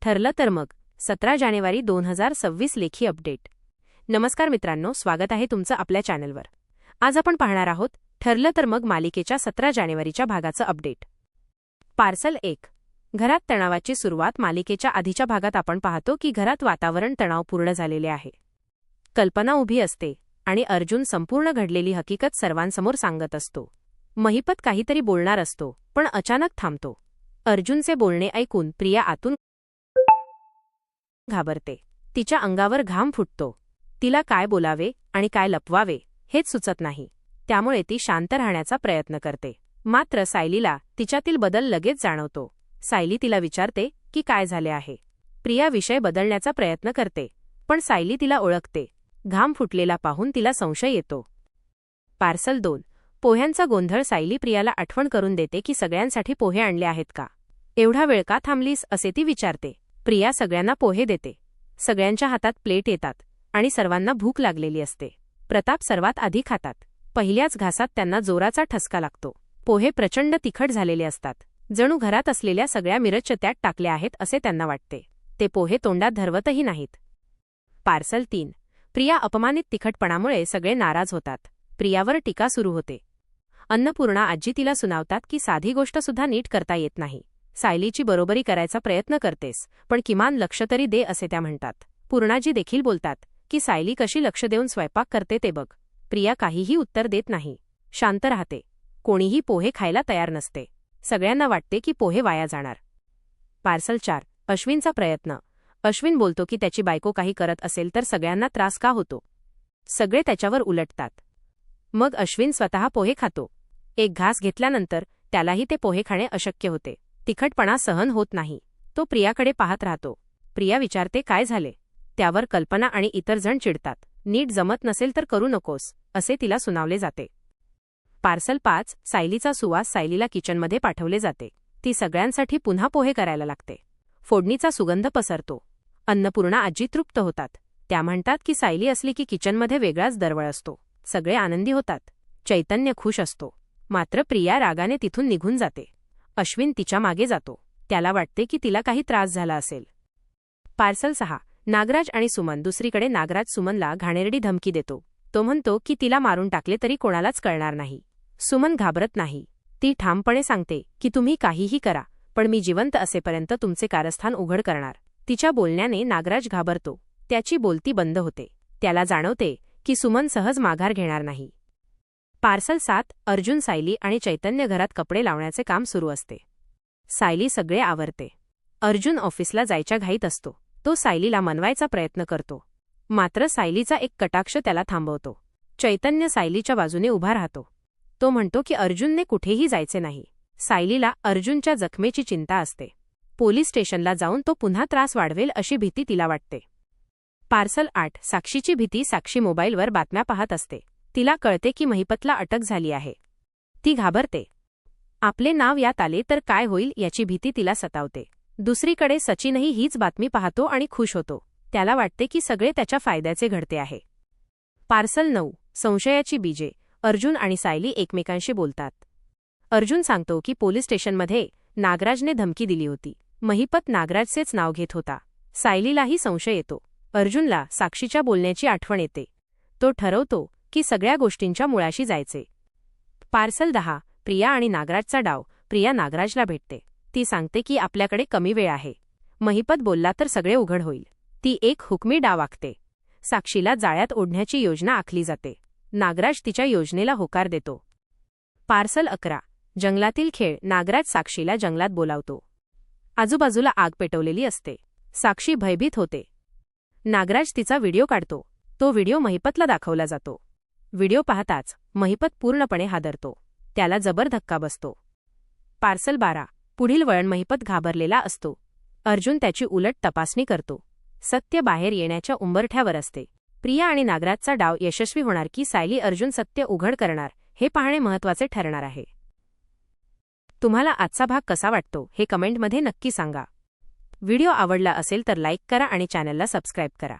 ठरलं तर मग 17 जानेवारी 2026 लेखी अपडेट. नमस्कार मित्रांनो, स्वागत आहे तुमचं आपल्या चॅनलवर. आज आपण पाहणार आहोत ठरलं तर मग मालिकेच्या 17 जानेवारीच्या भागाचं अपडेट. पार्सल 1. घरात तणावाची सुरुवात. मालिकेच्या आधीच्या भागात आपण पाहतो की घरात वातावरण तणावपूर्ण झालेले आहे. कल्पना उभी असते आणि अर्जुन संपूर्ण घडलेली हकीकत सर्वांसमोर सांगत असतो. महिपत काहीतरी बोलणार असतो पण अचानक थांबतो. अर्जुनचे बोलणे ऐकून प्रिया आतून घाबरते. तिच्या अंगावर घाम फुटतो. तिला काय बोलावे आणि काय लपवावे हेच सुचत नाही. त्यामुळे ती शांत राहण्याचा प्रयत्न करते. मात्र सायलीला तिच्यातील बदल लगेच जाणवतो. सायली तिला विचारते की काय झाले आहे. प्रिया विषय बदलण्याचा प्रयत्न करते पण सायली तिला ओळखते. घाम फुटलेला पाहून तिला संशय येतो. पार्सल 2. पोह्यांचा गोंधळ. सायली प्रियाला आठवण करून देते की सगळ्यांसाठी पोहे आणले आहेत का. एवढा वेळ का थांबलीस असे ती विचारते. प्रिया सगळ्यांना पोहे देते. सगळ्यांच्या हातात प्लेट येतात आणि सर्वांना भूक लागलेली असते. प्रताप सर्वात आधी खातात. पहिल्याच घासात त्यांना जोराचा ठसका लागतो. पोहे प्रचंड तिखट झालेले असतात. जणू घरात असलेल्या सगळ्या मिरच्या त्यात टाकल्या आहेत असे त्यांना वाटते. ते पोहे तोंडात धरवतही नाहीत. पार्सल 3. प्रिया अपमानित. तिखटपणामुळे सगळे नाराज होतात. प्रियावर टीका सुरू होते. अन्नपूर्णा आजी तिला सुनावतात की साधी गोष्ट सुद्धा नीट करता येत नाही. सायलीची बरोबरी करायचा प्रयत्न करतेस पण किमान लक्ष तरी दे असे त्या म्हणतात. पूर्णाजी देखील बोलतात की सायली कशी लक्ष देऊन स्वयंपाक करते ते बघ. प्रिया काहीही उत्तर देत नाही. शांत राहते. कोणीही पोहे खायला तयार नसते. सगळ्यांना वाटते की पोहे वाया जाणार. पार्सल 4. अश्विनचा प्रयत्न. अश्विन बोलतो की त्याची बायको काही करत असेल तर सगळ्यांना त्रास का होतो. सगळे त्याच्यावर उलटतात. मग अश्विन स्वतः पोहे खातो. एक घास घेतल्यानंतर त्यालाही ते पोहे खाणे अशक्य होते. तिखटपणा सहन होत नाही. तो प्रियाकडे पाहत राहतो. प्रिया विचारते काय झाले. त्यावर कल्पना आणि इतर जण चिडतात. नीट जमत नसेल तर करू नकोस असे तिला सुनावले जाते. पार्सल 5. सायलीचा सुवास. सायलीला किचनमध्ये पाठवले जाते. ती सगळ्यांसाठी पुन्हा पोहे करायला लागते. फोडणीचा सुगंध पसरतो. अन्नपूर्णा आजी तृप्त होतात. त्या म्हणतात की सायली असली की किचनमध्ये वेगळाच दरवळ असतो. सगळे आनंदी होतात. चैतन्य खुश असतो. मात्र प्रिया रागाने तिथून निघून जाते. अश्विन तिच्या मागे जातो. त्याला वाटते की तिला काही त्रास झाला असेल. पार्सल 6. नागराज आणि सुमन. दुसरीकडे नागराज सुमनला घाणेरडी धमकी देतो. तो म्हणतो की तिला मारून टाकले तरी कोणालाच कळणार नाही. सुमन घाबरत नाही. ती ठामपणे सांगते की तुम्ही काहीही करा पण मी जिवंत असेपर्यंत तुमचे कारस्थान उघड करणार. तिच्या बोलण्याने नागराज घाबरतो. त्याची बोलती बंद होते. त्याला जाणवते की सुमन सहज माघार घेणार नाही. पार्सल 7. अर्जुन, सायली आणि चैतन्य. घरात कपडे लावण्याचे काम सुरू असते. सायली सगळे आवरते. अर्जुन ऑफिसला जायच्या घाईत असतो. तो सायलीला मनवायचा प्रयत्न करतो. मात्र सायलीचा एक कटाक्ष त्याला थांबवतो. चैतन्य सायलीच्या बाजूने उभा राहतो. तो म्हणतो की अर्जुनने कुठेही जायचे नाही. सायलीला अर्जुनच्या जखमेची चिंता असते. पोलीस स्टेशनला जाऊन तो पुन्हा त्रास वाढवेल अशी भीती तिला वाटते. पार्सल 8. साक्षीची भीती. साक्षी मोबाईलवर बातम्या पाहत असते. तिला कळते की महिपतला अटक झाली आहे. ती घाबरते. आपले नाव यात आले तर काय होईल याची भीती तिला सतावते. दुसरीकडे सचिनही हीच बातमी पाहतो आणि खुश होतो. त्याला वाटते की सगळे त्याच्या फायद्याचे घडते आहे. पार्सल 9. संशयाची बीजे. अर्जुन आणि सायली एकमेकांशी बोलतात. अर्जुन सांगतो की पोलीस स्टेशनमध्ये नागराजने धमकी दिली होती. महिपत नागराजचेच नाव घेत होता. सायलीलाही संशय येतो. अर्जुनला साक्षीच्या बोलण्याची आठवण येते. तो ठरवतो की सगळ्या गोष्टींच्या मुळाशी जायचे. पार्सल 10. प्रिया आणि नागराजचा डाव. प्रिया नागराजला भेटते. ती सांगते की आपल्याकडे कमी वेळ आहे. महिपत बोलला तर सगळे उघड होईल. ती एक हुकमी डाव आखते. साक्षीला जाळ्यात ओढण्याची योजना आखली जाते. नागराज तिच्या योजनेला होकार देतो. पार्सल 11. जंगलातील खेळ. नागराज साक्षीला जंगलात बोलावतो. आजूबाजूला आग पेटवलेली असते. साक्षी भयभीत होते. नागराज तिचा व्हिडिओ काढतो. तो व्हिडिओ महिपतला दाखवला जातो. व्हिडिओ पाहताच महिपत पूर्णपणे हादरतो. त्याला जबर धक्का बसतो. पार्सल 12. पुढील वळण. महिपत घाबरलेला असतो. अर्जुन त्याची उलट तपासणी करतो. सत्य बाहेर येण्याच्या उंबरठ्यावर असते. प्रिया आणि नागराजचा डाव यशस्वी होणार की सायली अर्जुन सत्य उघड करणार हे पाहणे महत्त्वाचे ठरणार आहे. तुम्हाला आजचा भाग कसा वाटतो हे कमेंटमध्ये नक्की सांगा. व्हिडिओ आवडला असेल तर लाईक करा आणि चॅनलला सबस्क्राईब करा.